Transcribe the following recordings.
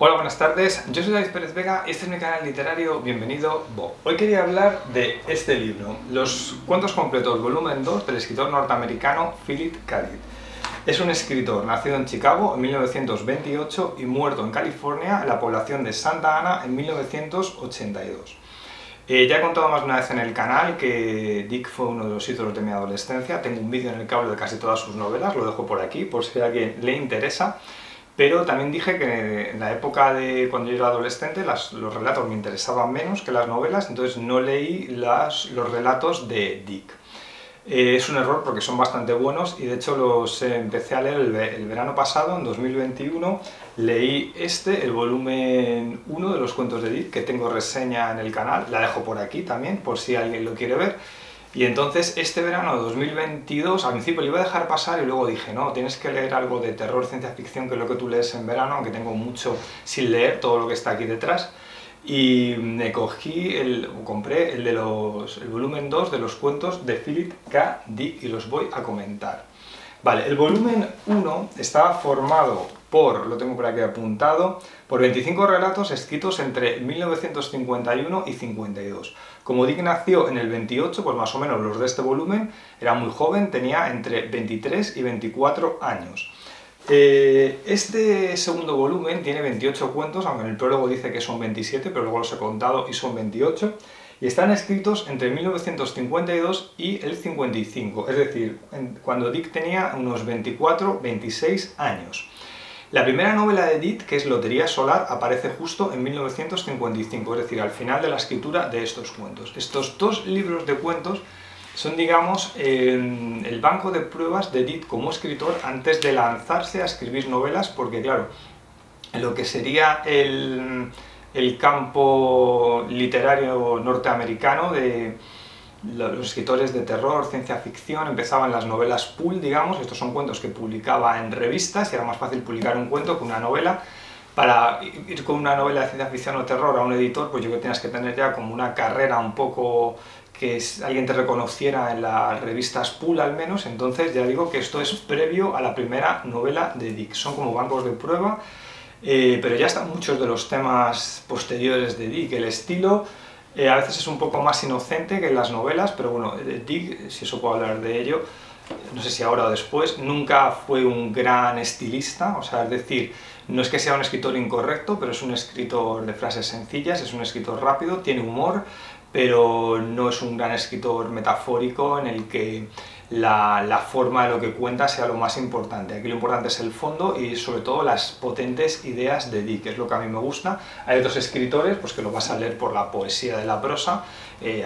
Hola, buenas tardes, yo soy David Pérez Vega y este es mi canal literario, bienvenido Bo. Hoy quería hablar de este libro, Los cuentos completos, volumen 2, del escritor norteamericano Philip K. Dick. Es un escritor nacido en Chicago en 1928 y muerto en California, en la población de Santa Ana, en 1982. Ya he contado más de una vez en el canal que Dick fue uno de los ídolos de mi adolescencia. Tengo un vídeo en el que hablo de casi todas sus novelas, lo dejo por aquí por si a alguien le interesa. Pero también dije que en la época de cuando yo era adolescente los relatos me interesaban menos que las novelas, entonces no leí los relatos de Dick. Es un error porque son bastante buenos y de hecho los empecé a leer el verano pasado, en 2021, leí el volumen 1 de los cuentos de Dick, que tengo reseña en el canal, la dejo por aquí también, por si alguien lo quiere ver. Y entonces este verano de 2022, al principio lo iba a dejar pasar y luego dije, no, tienes que leer algo de terror, ciencia ficción, que es lo que tú lees en verano, aunque tengo mucho sin leer, todo lo que está aquí detrás. Y me compré el volumen 2 de los cuentos de Philip K. Dick y los voy a comentar. Vale, el volumen 1 estaba formado por, lo tengo por aquí apuntado, por 25 relatos escritos entre 1951 y 52. Como Dick nació en el 28, pues más o menos los de este volumen, era muy joven, tenía entre 23 y 24 años. Este segundo volumen tiene 28 cuentos, aunque en el prólogo dice que son 27, pero luego los he contado y son 28, y están escritos entre 1952 y el 55, es decir, cuando Dick tenía unos 24-26 años. La primera novela de Dick, que es Lotería Solar, aparece justo en 1955, es decir, al final de la escritura de estos cuentos. Estos dos libros de cuentos son, digamos, el banco de pruebas de Dick como escritor antes de lanzarse a escribir novelas, porque claro, lo que sería el campo literario norteamericano de los escritores de terror, ciencia ficción, empezaban las novelas pulp, digamos, estos son cuentos que publicaba en revistas y era más fácil publicar un cuento que una novela. Para ir con una novela de ciencia ficción o terror a un editor, pues yo creo que tienes que tener ya como una carrera un poco que alguien te reconociera en las revistas pulp al menos, entonces ya digo que esto es previo a la primera novela de Dick, son como bancos de prueba, pero ya están muchos de los temas posteriores de Dick, el estilo a veces es un poco más inocente que en las novelas, pero bueno, Dick, si eso puedo hablar de ello, no sé si ahora o después, nunca fue un gran estilista, o sea, es decir, no es que sea un escritor incorrecto, pero es un escritor de frases sencillas, es un escritor rápido, tiene humor, pero no es un gran escritor metafórico en el que la forma de lo que cuenta sea lo más importante. Aquí lo importante es el fondo y sobre todo las potentes ideas de Dick, que es lo que a mí me gusta. Hay otros escritores pues, que lo vas a leer por la poesía de la prosa,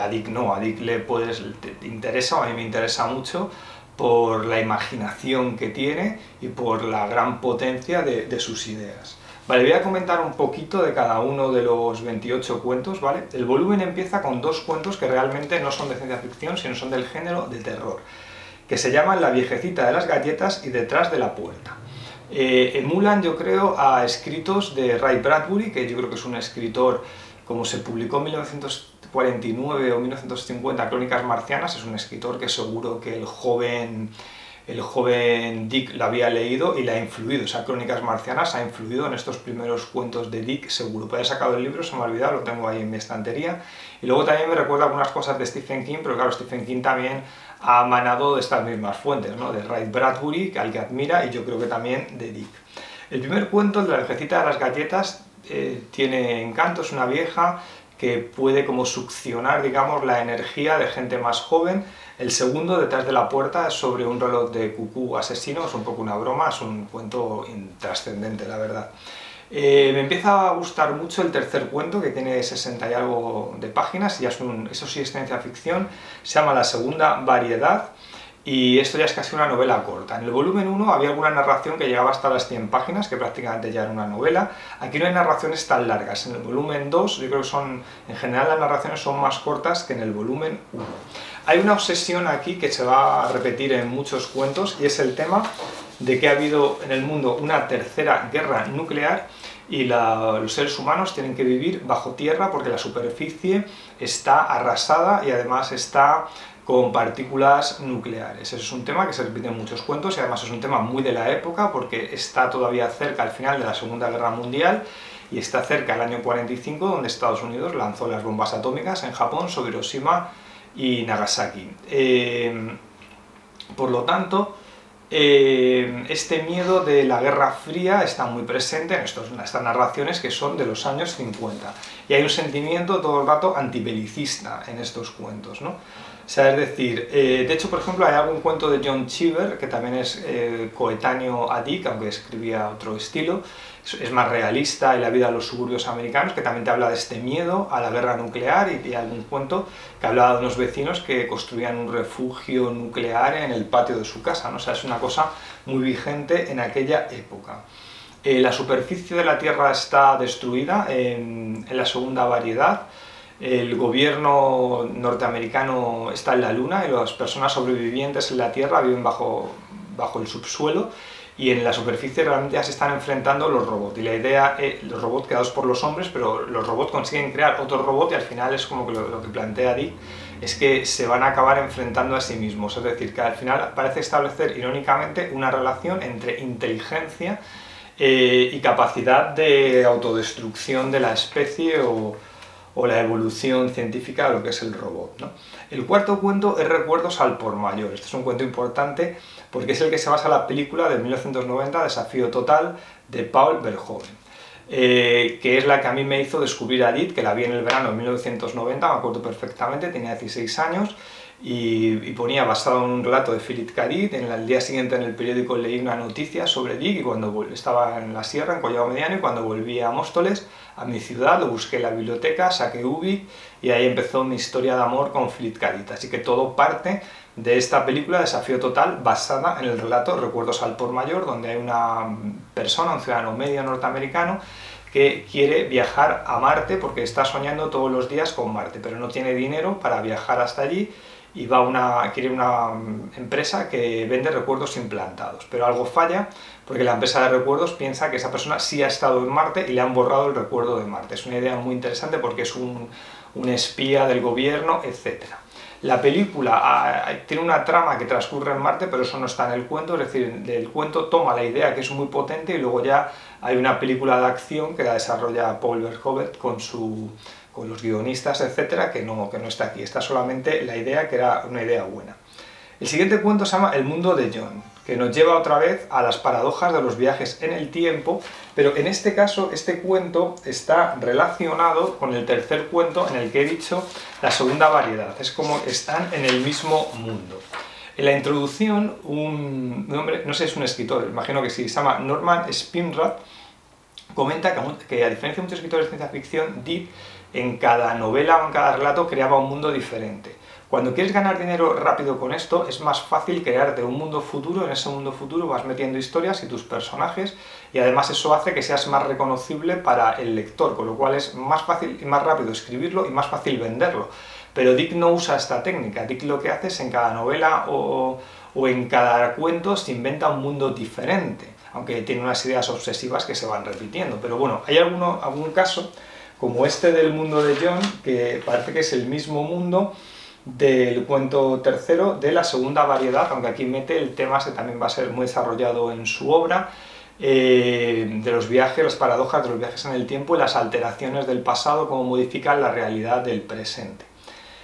a Dick no, a Dick te interesa, o a mí me interesa mucho, por la imaginación que tiene y por la gran potencia de sus ideas. Vale, voy a comentar un poquito de cada uno de los 28 cuentos, ¿vale? El volumen empieza con dos cuentos que realmente no son de ciencia ficción, sino son del género de terror, que se llaman La viejecita de las galletas y Detrás de la puerta. Emulan, yo creo, a escritos de Ray Bradbury, que yo creo que es un escritor, como se publicó en 1949 o 1950, Crónicas marcianas, es un escritor que seguro que el joven Dick lo había leído y le ha influido. O sea, Crónicas marcianas ha influido en estos primeros cuentos de Dick, seguro. Puede haber sacado el libro, se me ha olvidado, lo tengo ahí en mi estantería. Y luego también me recuerda algunas cosas de Stephen King, pero claro, Stephen King también ha emanado de estas mismas fuentes, ¿no? De Ray Bradbury, al que admira, y yo creo que también de Dick. El primer cuento, el de La viejecita de las galletas, tiene encanto, es una vieja que puede como succionar, digamos, la energía de gente más joven. El segundo, Detrás de la puerta, es sobre un reloj de cucú asesino, es un poco una broma, es un cuento intrascendente, la verdad. Me empieza a gustar mucho el tercer cuento, que tiene 60 y algo de páginas, y eso sí es ciencia ficción, se llama La segunda variedad, y esto ya es casi una novela corta. En el volumen 1 había alguna narración que llegaba hasta las 100 páginas, que prácticamente ya era una novela. Aquí no hay narraciones tan largas. En el volumen 2 yo creo que en general las narraciones son más cortas que en el volumen 1. Hay una obsesión aquí que se va a repetir en muchos cuentos, y es el tema de que ha habido en el mundo una tercera guerra nuclear y los seres humanos tienen que vivir bajo tierra porque la superficie está arrasada y además está con partículas nucleares. Ese es un tema que se repite en muchos cuentos y además es un tema muy de la época porque está todavía cerca al final de la Segunda Guerra Mundial y está cerca del año 45, donde Estados Unidos lanzó las bombas atómicas en Japón sobre Hiroshima y Nagasaki. Por lo tanto, este miedo de la Guerra Fría está muy presente en estas narraciones que son de los años 50. Y hay un sentimiento todo el rato antibelicista en estos cuentos, ¿no? O sea, es decir, de hecho, por ejemplo, hay algún cuento de John Cheever, que también es coetáneo a Dick, aunque escribía otro estilo, es más realista, y la vida de los suburbios americanos, que también te habla de este miedo a la guerra nuclear, y algún cuento que hablaba de unos vecinos que construían un refugio nuclear en el patio de su casa, ¿no? O sea, es una cosa muy vigente en aquella época. La superficie de la Tierra está destruida en la segunda variedad. El gobierno norteamericano está en la Luna y las personas sobrevivientes en la Tierra viven bajo el subsuelo, y en la superficie realmente ya se están enfrentando los robots. Y la idea es los robots creados por los hombres, pero los robots consiguen crear otro robot y al final es como que lo que plantea Dick es que se van a acabar enfrentando a sí mismos. Es decir, que al final parece establecer irónicamente una relación entre inteligencia y capacidad de autodestrucción de la especie o la evolución científica de lo que es el robot, ¿no? El cuarto cuento es Recuerdos al por mayor. Este es un cuento importante porque es el que se basa en la película de 1990, Desafío Total, de Paul Verhoeven, que es la que a mí me hizo descubrir a Dick, que la vi en el verano de 1990, me acuerdo perfectamente, tenía 16 años, y ponía basado en un relato de Philip K. Dick. El día siguiente en el periódico leí una noticia sobre Dick, y cuando estaba en la sierra, en Collado Mediano, y cuando volví a Móstoles, a mi ciudad, lo busqué en la biblioteca, saqué Ubik, y ahí empezó mi historia de amor con Philip K. Dick. Así que todo parte de esta película, Desafío Total, basada en el relato Recuerdos al por mayor, donde hay una persona, un ciudadano medio norteamericano, que quiere viajar a Marte porque está soñando todos los días con Marte, pero no tiene dinero para viajar hasta allí, y quiere una empresa que vende recuerdos implantados, pero algo falla porque la empresa de recuerdos piensa que esa persona sí ha estado en Marte y le han borrado el recuerdo de Marte. Es una idea muy interesante porque es un espía del gobierno, etc. La película tiene una trama que transcurre en Marte, pero eso no está en el cuento, es decir, el cuento toma la idea que es muy potente y luego ya hay una película de acción que la desarrolla Paul Verhoeven con los guionistas, etcétera, que no está aquí. Está solamente la idea, que era una idea buena. El siguiente cuento se llama El mundo de John, que nos lleva otra vez a las paradojas de los viajes en el tiempo, pero en este caso este cuento está relacionado con el tercer cuento en el que he dicho la segunda variedad. Es como están en el mismo mundo. En la introducción, un hombre, no sé, es un escritor, imagino que sí, se llama Norman Spinrad, comenta que a diferencia de muchos escritores de ciencia ficción, Dick en cada novela o en cada relato creaba un mundo diferente. Cuando quieres ganar dinero rápido con esto, es más fácil crearte un mundo futuro. En ese mundo futuro vas metiendo historias y tus personajes, y además eso hace que seas más reconocible para el lector, con lo cual es más fácil y más rápido escribirlo y más fácil venderlo. Pero Dick no usa esta técnica. Dick lo que hace es en cada novela o en cada cuento se inventa un mundo diferente, aunque tiene unas ideas obsesivas que se van repitiendo. Pero bueno, hay algún caso, como este del mundo de John, que parece que es el mismo mundo del cuento tercero de la segunda variedad, aunque aquí mete el tema que también va a ser muy desarrollado en su obra, de los viajes, las paradojas de los viajes en el tiempo y las alteraciones del pasado, cómo modifican la realidad del presente.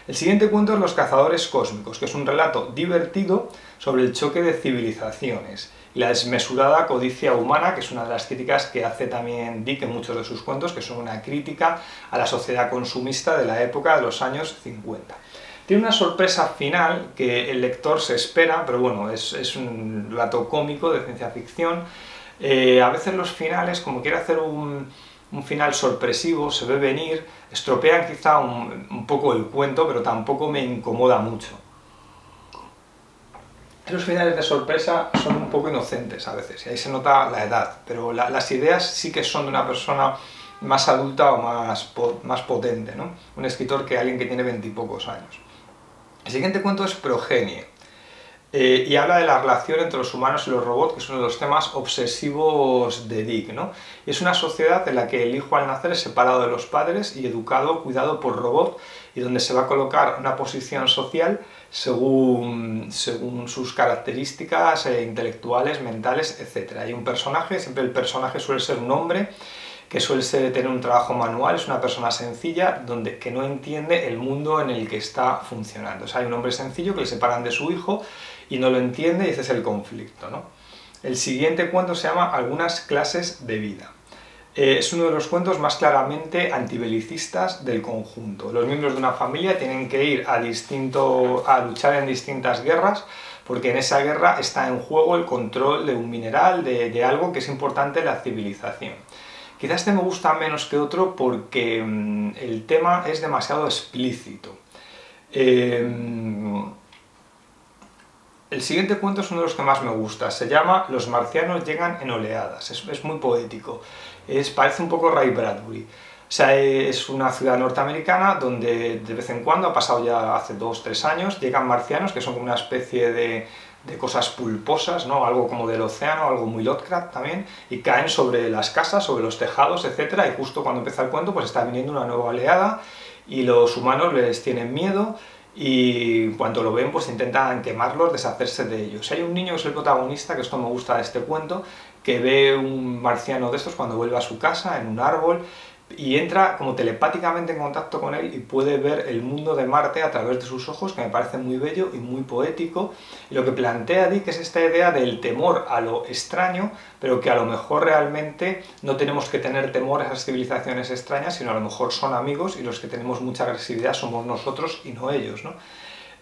El siguiente cuento es Los cazadores cósmicos, que es un relato divertido sobre el choque de civilizaciones y la desmesurada codicia humana, que es una de las críticas que hace también Dick en muchos de sus cuentos, que son una crítica a la sociedad consumista de la época de los años 50. Tiene una sorpresa final que el lector se espera, pero bueno, es un relato cómico de ciencia ficción. A veces los finales, como quiere hacer un final sorpresivo, se ve venir, estropean quizá un poco el cuento, pero tampoco me incomoda mucho. Los finales de sorpresa son un poco inocentes a veces, y ahí se nota la edad, pero las ideas sí que son de una persona más adulta o más potente, ¿no? Un escritor que alguien que tiene 20 y pocos años. El siguiente cuento es Progenie, y habla de la relación entre los humanos y los robots, que es uno de los temas obsesivos de Dick, ¿no? Y es una sociedad en la que el hijo al nacer es separado de los padres y educado, cuidado por robots, y donde se va a colocar una posición social según sus características intelectuales, mentales, etc. Hay un personaje, siempre el personaje suele ser un hombre, que suele tener un trabajo manual, es una persona sencilla que no entiende el mundo en el que está funcionando. O sea, hay un hombre sencillo que le separan de su hijo y no lo entiende y ese es el conflicto, ¿no? El siguiente cuento se llama Algunas clases de vida. Es uno de los cuentos más claramente antibelicistas del conjunto. Los miembros de una familia tienen que ir a luchar en distintas guerras porque en esa guerra está en juego el control de un mineral, de algo que es importante en la civilización. Quizás este me gusta menos que otro porque el tema es demasiado explícito. El siguiente cuento es uno de los que más me gusta, se llama Los marcianos llegan en oleadas, es muy poético, parece un poco Ray Bradbury. O sea, es una ciudad norteamericana donde de vez en cuando, ha pasado ya hace 2 o 3 años, llegan marcianos que son como una especie de cosas pulposas, ¿no? Algo como del océano, algo muy Lovecraft también, y caen sobre las casas, sobre los tejados, etc. Y justo cuando empieza el cuento pues está viniendo una nueva oleada y los humanos les tienen miedo y cuando lo ven pues intentan quemarlos, deshacerse de ellos. Hay un niño que es el protagonista, que esto me gusta de este cuento, que ve un marciano de estos cuando vuelve a su casa en un árbol y entra como telepáticamente en contacto con él y puede ver el mundo de Marte a través de sus ojos, que me parece muy bello y muy poético. Y lo que plantea Dick es esta idea del temor a lo extraño, pero que a lo mejor realmente no tenemos que tener temor a esas civilizaciones extrañas, sino a lo mejor son amigos y los que tenemos mucha agresividad somos nosotros y no ellos, ¿no?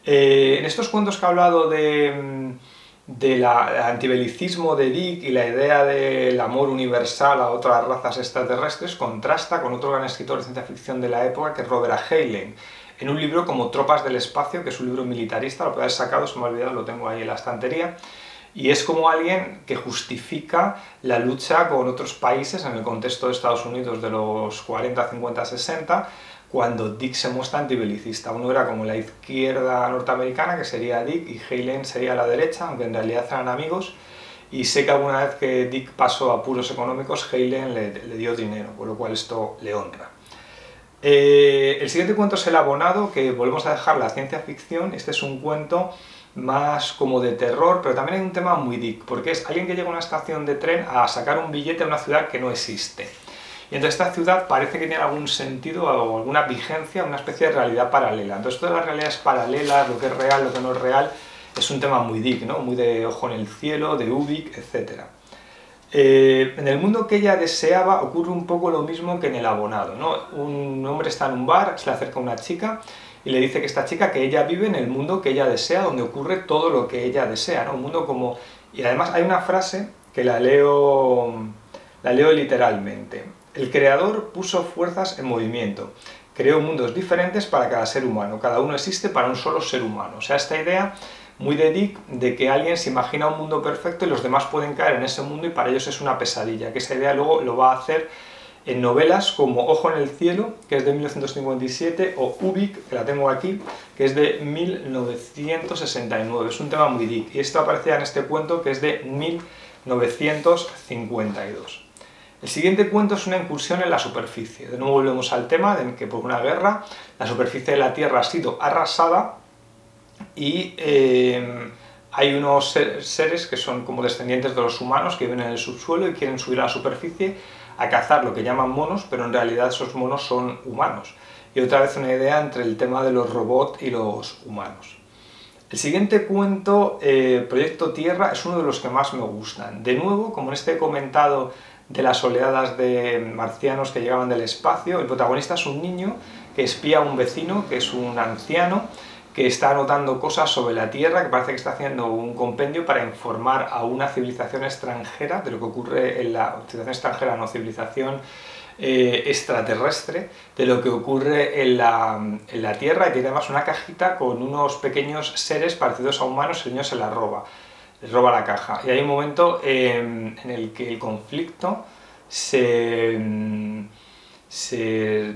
En estos cuentos que he hablado del antibelicismo de Dick y la idea del amor universal a otras razas extraterrestres contrasta con otro gran escritor de ciencia ficción de la época, que es Robert A. Heinlein, en un libro como Tropas del Espacio, que es un libro militarista, lo puedo haber sacado, se me ha olvidado, lo tengo ahí en la estantería, y es como alguien que justifica la lucha con otros países en el contexto de Estados Unidos de los 40, 50, 60, cuando Dick se muestra antibelicista. Uno era como la izquierda norteamericana, que sería Dick, y Heinlein sería la derecha, aunque en realidad eran amigos, y sé que alguna vez que Dick pasó a apuros económicos, Heinlein le dio dinero, por lo cual esto le honra. El siguiente cuento es El abonado, que volvemos a dejar la ciencia ficción. Este es un cuento más como de terror, pero también hay un tema muy Dick, porque es alguien que llega a una estación de tren a sacar un billete a una ciudad que no existe. Y entonces esta ciudad parece que tiene algún sentido o alguna vigencia, una especie de realidad paralela. Entonces todas las realidades paralelas, lo que es real, lo que no es real, es un tema muy Dick, ¿no? Muy de Ojo en el cielo, de Ubik, etc. En el mundo que ella deseaba ocurre un poco lo mismo que en El abonado, ¿no? Un hombre está en un bar, se le acerca una chica y le dice que esta chica, que ella vive en el mundo que ella desea, donde ocurre todo lo que ella desea, ¿no? Un mundo como... Y además hay una frase que la leo literalmente. El creador puso fuerzas en movimiento, creó mundos diferentes para cada ser humano, cada uno existe para un solo ser humano. O sea, esta idea muy de Dick, de que alguien se imagina un mundo perfecto y los demás pueden caer en ese mundo y para ellos es una pesadilla, que esa idea luego lo va a hacer en novelas como Ojo en el cielo, que es de 1957, o Ubik, que la tengo aquí, que es de 1969. Es un tema muy Dick, y esto aparecía en este cuento que es de 1952. El siguiente cuento es una incursión en la superficie. De nuevo volvemos al tema de que por una guerra la superficie de la Tierra ha sido arrasada y hay unos seres que son como descendientes de los humanos que viven en el subsuelo y quieren subir a la superficie a cazar lo que llaman monos, pero en realidad esos monos son humanos. Y otra vez una idea entre el tema de los robots y los humanos. El siguiente cuento, Proyecto Tierra, es uno de los que más me gustan. De nuevo, como en este he comentado de las oleadas de marcianos que llegaban del espacio, el protagonista es un niño que espía a un vecino, que es un anciano, que está anotando cosas sobre la Tierra, que parece que está haciendo un compendio para informar a una civilización extranjera de lo que ocurre en la civilización extranjera, no civilización extraterrestre, de lo que ocurre en la Tierra, y tiene además una cajita con unos pequeños seres parecidos a humanos. El niño se la roba. Les roba la caja. Y hay un momento en el que el conflicto se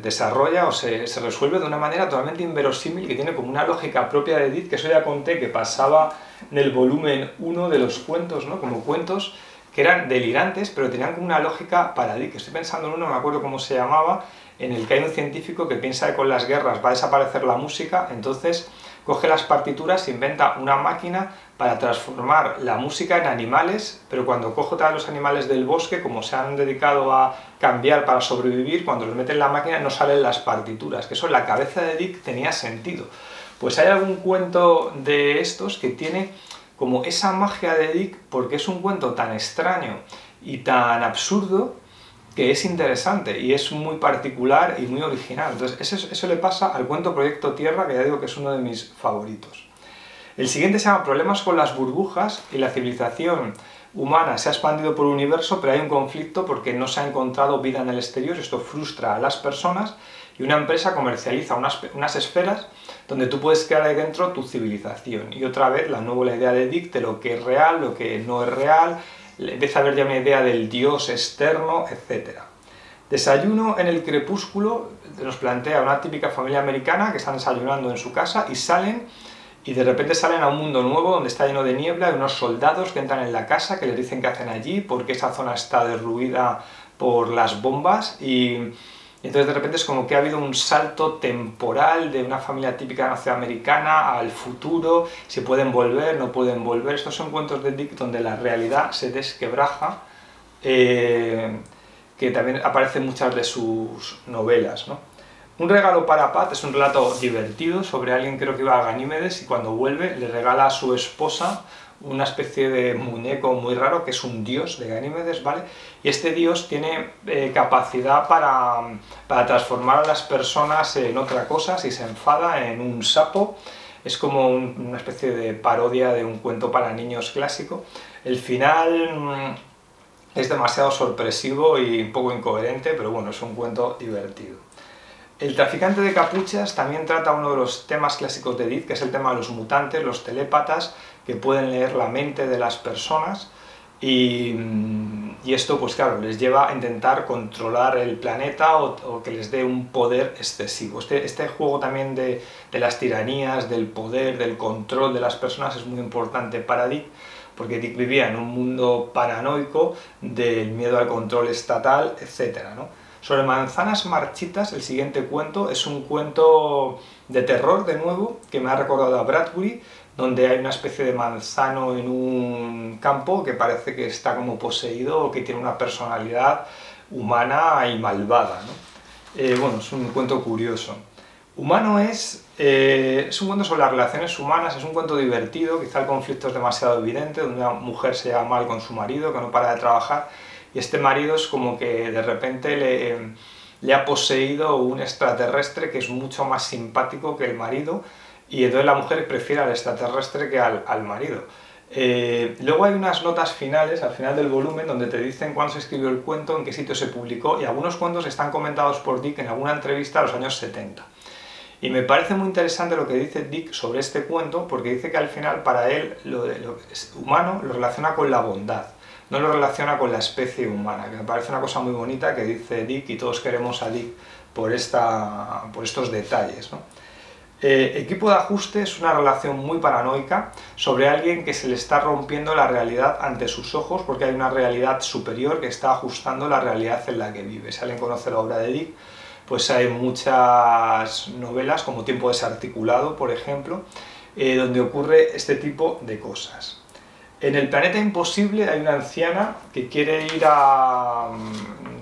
desarrolla o se resuelve de una manera totalmente inverosímil, que tiene como una lógica propia de Dick, que eso ya conté que pasaba en el volumen 1 de los cuentos, ¿no? Como cuentos que eran delirantes, pero tenían como una lógica para Dick. Estoy pensando en uno, no me acuerdo cómo se llamaba, en el que hay un científico que piensa que con las guerras va a desaparecer la música, entonces coge las partituras e inventa una máquina para transformar la música en animales, pero cuando coge todos los animales del bosque, como se han dedicado a cambiar para sobrevivir, cuando los mete en la máquina no salen las partituras, que eso en la cabeza de Dick tenía sentido. Pues hay algún cuento de estos que tiene como esa magia de Dick, porque es un cuento tan extraño y tan absurdo que es interesante y es muy particular y muy original. Entonces eso le pasa al cuento Proyecto Tierra, que ya digo que es uno de mis favoritos. El siguiente se llama Problemas con las burbujas, y la civilización humana se ha expandido por el universo, pero hay un conflicto porque no se ha encontrado vida en el exterior. Esto frustra a las personas y una empresa comercializa unas esferas donde tú puedes crear ahí dentro tu civilización. Y otra vez la idea de Dick de lo que es real, lo que no es real, empieza a haber ya una idea del dios externo, etc. Desayuno en el crepúsculo nos plantea una típica familia americana que están desayunando en su casa y salen, y de repente salen a un mundo nuevo donde está lleno de niebla y unos soldados que entran en la casa que les dicen qué hacen allí porque esa zona está derruida por las bombas, y entonces de repente es como que ha habido un salto temporal de una familia típica norteamericana al futuro, si pueden volver, no pueden volver. Estos son cuentos de Dick donde la realidad se desquebraja, que también aparece en muchas de sus novelas, ¿no? Un regalo para Pat es un relato divertido sobre alguien, creo que iba a Ganímedes, y cuando vuelve le regala a su esposa una especie de muñeco muy raro que es un dios de Ganímedes, ¿vale? Y este dios tiene capacidad para transformar a las personas en otra cosa, si se enfada, en un sapo. Es como una especie de parodia de un cuento para niños clásico. El final es demasiado sorpresivo y un poco incoherente, pero bueno, es un cuento divertido. El traficante de capuchas también trata uno de los temas clásicos de Dick, que es el tema de los mutantes, los telépatas, que pueden leer la mente de las personas, y esto pues claro, les lleva a intentar controlar el planeta o que les dé un poder excesivo. Este juego también de las tiranías, del poder, del control de las personas es muy importante para Dick, porque Dick vivía en un mundo paranoico del miedo al control estatal, etc., ¿no? Sobre manzanas marchitas, el siguiente cuento es un cuento de terror, de nuevo, que me ha recordado a Bradbury, donde hay una especie de manzano en un campo que parece que está como poseído o que tiene una personalidad humana y malvada, ¿no? Bueno, es un cuento curioso. Humano es un cuento sobre las relaciones humanas, es un cuento divertido, quizá el conflicto es demasiado evidente, donde una mujer se lleva mal con su marido, que no para de trabajar, y este marido es como que de repente le ha poseído un extraterrestre que es mucho más simpático que el marido, y entonces la mujer prefiere al extraterrestre que al marido. Luego hay unas notas finales, al final del volumen, donde te dicen cuándo se escribió el cuento, en qué sitio se publicó, y algunos cuentos están comentados por Dick en alguna entrevista a los años 70. Y me parece muy interesante lo que dice Dick sobre este cuento, porque dice que al final para él lo humano lo relaciona con la bondad, no lo relaciona con la especie humana, que me parece una cosa muy bonita que dice Dick, y todos queremos a Dick por estos detalles, ¿no? Equipo de ajuste es una relación muy paranoica sobre alguien que se le está rompiendo la realidad ante sus ojos porque hay una realidad superior que está ajustando la realidad en la que vive. Si alguien conoce la obra de Dick, pues hay muchas novelas como Tiempo desarticulado, por ejemplo, donde ocurre este tipo de cosas. En el planeta imposible hay una anciana que quiere ir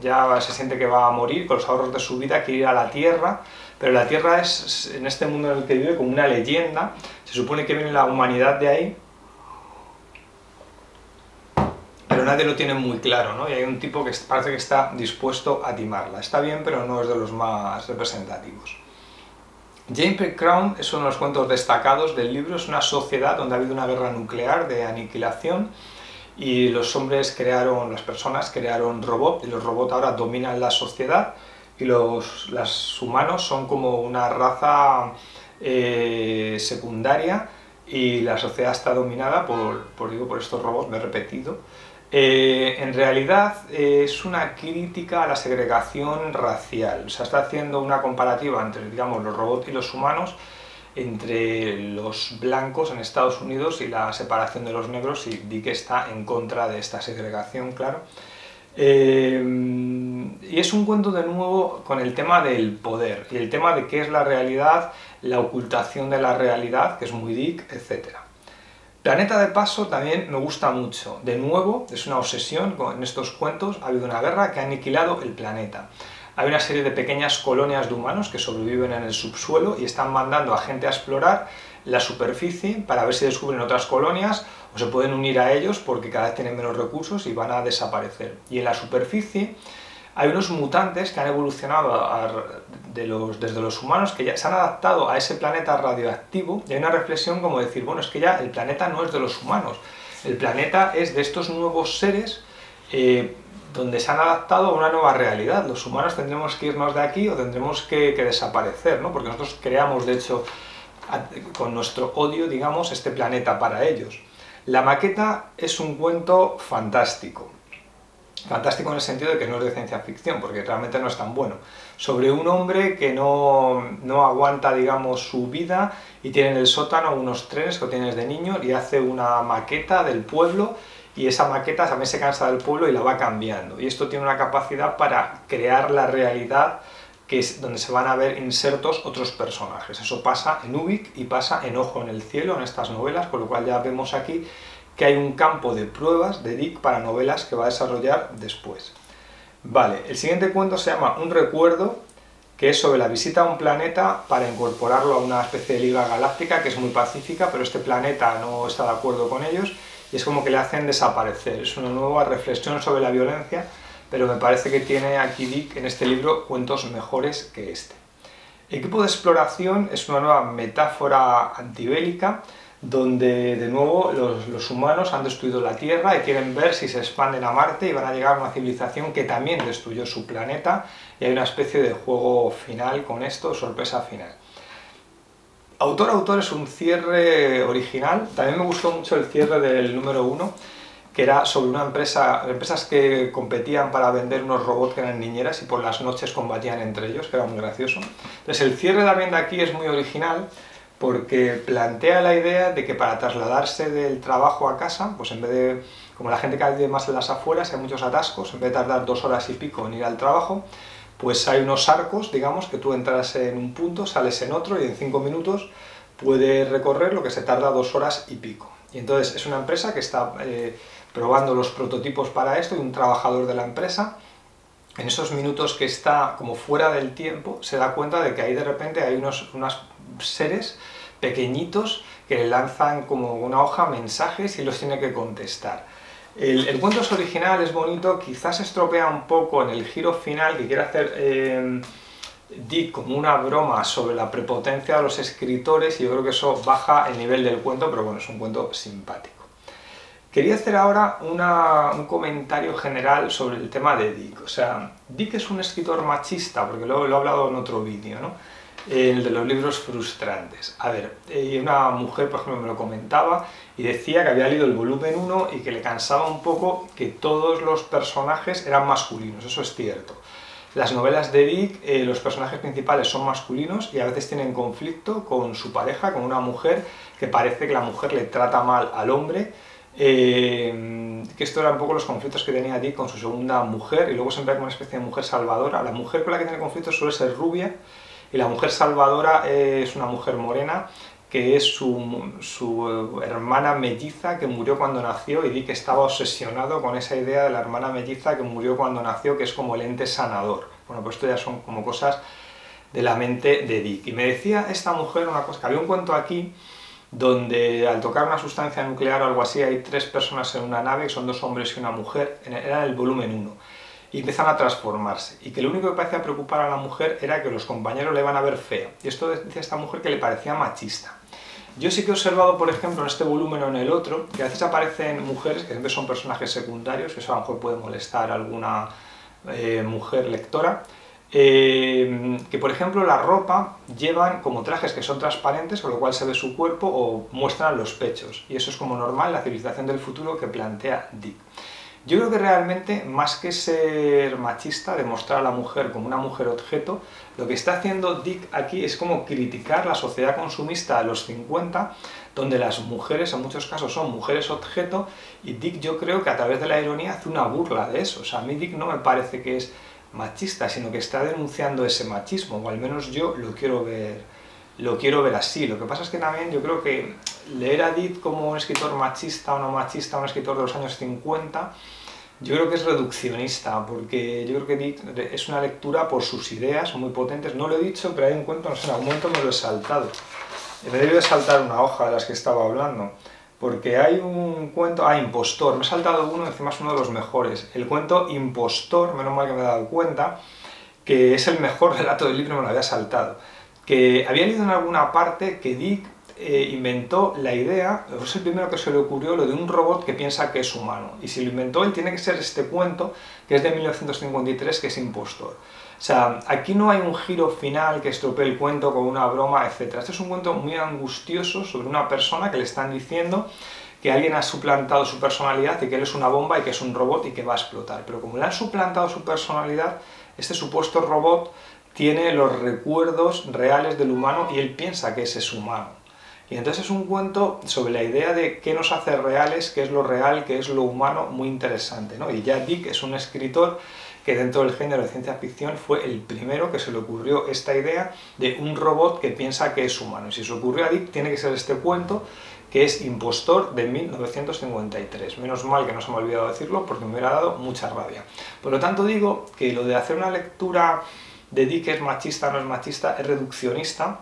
ya se siente que va a morir con los ahorros de su vida, quiere ir a la Tierra, pero la Tierra es, en este mundo en el que vive, como una leyenda. Se supone que viene la humanidad de ahí, pero nadie lo tiene muy claro, ¿no? Y hay un tipo que parece que está dispuesto a timarla. Está bien, pero no es de los más representativos. James P. Crown es uno de los cuentos destacados del libro. Es una sociedad donde ha habido una guerra nuclear de aniquilación y las personas crearon robots, y los robots ahora dominan la sociedad, y los humanos son como una raza secundaria, y la sociedad está dominada por estos robots, me he repetido. En realidad es una crítica a la segregación racial, o sea, está haciendo una comparativa entre, digamos, los robots y los humanos, entre los blancos en Estados Unidos y la separación de los negros, y Dick está en contra de esta segregación, claro. Y es un cuento de nuevo con el tema del poder y el tema de qué es la realidad, la ocultación de la realidad, que es muy Dick, etc. Planeta de Paso también me gusta mucho. De nuevo, es una obsesión en estos cuentos. Ha habido una guerra que ha aniquilado el planeta. Hay una serie de pequeñas colonias de humanos que sobreviven en el subsuelo y están mandando a gente a explorar la superficie para ver si descubren otras colonias o se pueden unir a ellos porque cada vez tienen menos recursos y van a desaparecer. Y en la superficie hay unos mutantes que han evolucionado desde los humanos, que ya se han adaptado a ese planeta radioactivo, y hay una reflexión como decir, bueno, es que ya el planeta no es de los humanos, el planeta es de estos nuevos seres donde se han adaptado a una nueva realidad. Los humanos tendremos que irnos de aquí o tendremos que desaparecer, ¿no? Porque nosotros creamos, de hecho, con nuestro odio, digamos, este planeta para ellos. La maqueta es un cuento fantástico. Fantástico en el sentido de que no es de ciencia ficción, porque realmente no es tan bueno. Sobre un hombre que no aguanta, digamos, su vida y tiene en el sótano unos trenes que tienes de niño y hace una maqueta del pueblo y esa maqueta también se cansa del pueblo y la va cambiando. Y esto tiene una capacidad para crear la realidad que es donde se van a ver insertos otros personajes. Eso pasa en Ubik y pasa en Ojo en el cielo, en estas novelas, con lo cual ya vemos aquí que hay un campo de pruebas de Dick para novelas que va a desarrollar después. Vale, el siguiente cuento se llama Un recuerdo, que es sobre la visita a un planeta para incorporarlo a una especie de liga galáctica que es muy pacífica, pero este planeta no está de acuerdo con ellos y es como que le hacen desaparecer. Es una nueva reflexión sobre la violencia, pero me parece que tiene aquí Dick en este libro cuentos mejores que este. Equipo de exploración es una nueva metáfora antibélica donde de nuevo los humanos han destruido la Tierra y quieren ver si se expanden a Marte y van a llegar a una civilización que también destruyó su planeta y hay una especie de juego final con esto, sorpresa final. Autor es un cierre original, también me gustó mucho el cierre del número 1, que era sobre una empresas que competían para vender unos robots que eran niñeras y por las noches combatían entre ellos, que era muy gracioso. Entonces el cierre también de aquí es muy original, porque plantea la idea de que para trasladarse del trabajo a casa, pues en vez de, como la gente cada vez vive más en las afueras, hay muchos atascos, en vez de tardar 2 horas y pico en ir al trabajo, pues hay unos arcos, digamos, que tú entras en un punto, sales en otro y en 5 minutos puedes recorrer lo que se tarda 2 horas y pico. Y entonces es una empresa que está probando los prototipos para esto y un trabajador de la empresa, en esos minutos que está como fuera del tiempo, se da cuenta de que ahí de repente hay unos seres pequeñitos que le lanzan como una hoja mensajes y los tiene que contestar. El cuento es original, es bonito, quizás estropea un poco en el giro final que quiere hacer Dick como una broma sobre la prepotencia de los escritores y yo creo que eso baja el nivel del cuento, pero bueno, es un cuento simpático. Quería hacer ahora un comentario general sobre el tema de Dick. O sea, Dick es un escritor machista, porque lo he hablado en otro vídeo, ¿no? El de los libros frustrantes. A ver, una mujer, por ejemplo, me lo comentaba y decía que había leído el volumen 1 y que le cansaba un poco que todos los personajes eran masculinos, eso es cierto. Las novelas de Dick, los personajes principales son masculinos y a veces tienen conflicto con su pareja, con una mujer, que parece que la mujer le trata mal al hombre, que esto eran un poco los conflictos que tenía Dick con su segunda mujer y luego siempre hay una especie de mujer salvadora. La mujer con la que tiene conflictos suele ser rubia y la mujer salvadora es una mujer morena que es su hermana melliza que murió cuando nació y Dick estaba obsesionado con esa idea de la hermana melliza que murió cuando nació, que es como el ente sanador. Bueno, pues esto ya son como cosas de la mente de Dick. Y me decía esta mujer una cosa, que había un cuento aquí donde al tocar una sustancia nuclear o algo así hay 3 personas en una nave, que son 2 hombres y una mujer, era el volumen 1, y empiezan a transformarse, y que lo único que parecía preocupar a la mujer era que los compañeros le van a ver fea, y esto decía esta mujer que le parecía machista. Yo sí que he observado, por ejemplo, en este volumen o en el otro, que a veces aparecen mujeres que siempre son personajes secundarios, que eso a lo mejor puede molestar a alguna mujer lectora, que por ejemplo la ropa llevan como trajes que son transparentes, con lo cual se ve su cuerpo o muestran los pechos, y eso es como normal en la civilización del futuro que plantea Dick. Yo creo que realmente, más que ser machista, demostrar a la mujer como una mujer objeto, lo que está haciendo Dick aquí es como criticar la sociedad consumista de los 50, donde las mujeres en muchos casos son mujeres objeto, y Dick yo creo que a través de la ironía hace una burla de eso. O sea, a mí Dick no me parece que es machista, sino que está denunciando ese machismo, o al menos yo lo quiero ver así. Lo que pasa es que también yo creo que leer a Dick como un escritor machista o no machista, un escritor de los años 50, yo creo que es reduccionista, porque yo creo que Dick es una lectura por sus ideas muy potentes. No lo he dicho, pero hay un cuento, no sé, en algún momento me lo he saltado. Me he debido saltar una hoja de las que estaba hablando, porque hay un cuento, Impostor, me he saltado uno, encima es uno de los mejores. El cuento Impostor, menos mal que me he dado cuenta, que es el mejor relato del libro, me lo había saltado. Que había leído en alguna parte que Dick inventó la idea, es el primero que se le ocurrió, lo de un robot que piensa que es humano. Y si lo inventó él, tiene que ser este cuento, que es de 1953, que es Impostor. O sea, aquí no hay un giro final que estropee el cuento con una broma, etc. Este es un cuento muy angustioso sobre una persona que le están diciendo que alguien ha suplantado su personalidad y que él es una bomba y que es un robot y que va a explotar. Pero como le han suplantado su personalidad, este supuesto robot tiene los recuerdos reales del humano y él piensa que ese es humano. Y entonces es un cuento sobre la idea de qué nos hace reales, qué es lo real, qué es lo humano, muy interesante, ¿no? Y ya Dick es un escritor que dentro del género de ciencia ficción fue el primero que se le ocurrió esta idea de un robot que piensa que es humano. Y si se ocurrió a Dick, tiene que ser este cuento, que es Impostor, de 1953. Menos mal que no se me ha olvidado decirlo, porque me hubiera dado mucha rabia. Por lo tanto digo que lo de hacer una lectura de Dick es machista o no es machista, es reduccionista,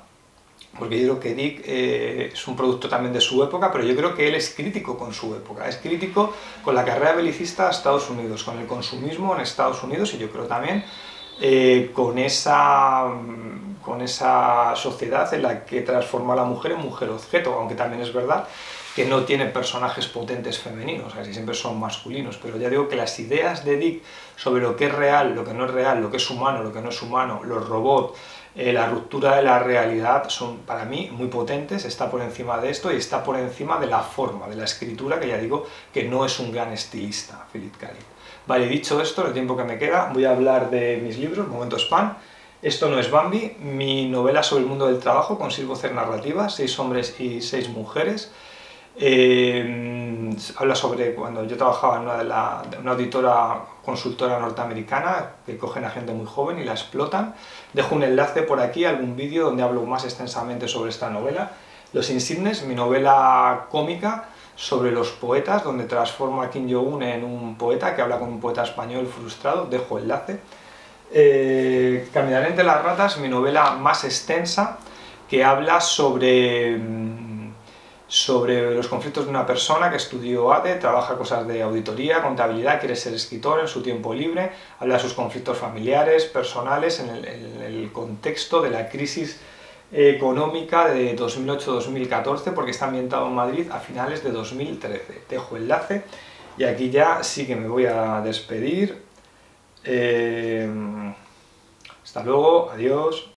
porque yo creo que Dick es un producto también de su época, pero yo creo que él es crítico con su época, es crítico con la carrera belicista a Estados Unidos, con el consumismo en Estados Unidos y yo creo también con esa sociedad en la que transforma a la mujer en mujer objeto, aunque también es verdad que no tiene personajes potentes femeninos, casi siempre son masculinos, pero ya digo que las ideas de Dick sobre lo que es real, lo que no es real, lo que es humano, lo que no es humano, los robots, la ruptura de la realidad son para mí muy potentes, está por encima de esto y está por encima de la forma, de la escritura, que ya digo que no es un gran estilista, Philip K. Dick. Vale, dicho esto, en el tiempo que me queda, voy a hablar de mis libros, Momento Spam. Esto no es Bambi, mi novela sobre el mundo del trabajo, con 6 voces narrativas, 6 hombres y 6 mujeres. Habla sobre cuando yo trabajaba en una auditora consultora norteamericana que cogen a gente muy joven y la explotan. Dejo un enlace por aquí, algún vídeo donde hablo más extensamente sobre esta novela. Los Insignes, mi novela cómica sobre los poetas, donde transformo a Kim Jong-un en un poeta que habla con un poeta español frustrado. Dejo enlace. Caminaré entre las ratas, mi novela más extensa, que habla sobre los conflictos de una persona que estudió ADE, trabaja cosas de auditoría, contabilidad, quiere ser escritor en su tiempo libre, habla de sus conflictos familiares, personales, en el contexto de la crisis económica de 2008-2014, porque está ambientado en Madrid a finales de 2013. Dejo enlace y aquí ya sí que me voy a despedir. Hasta luego, adiós.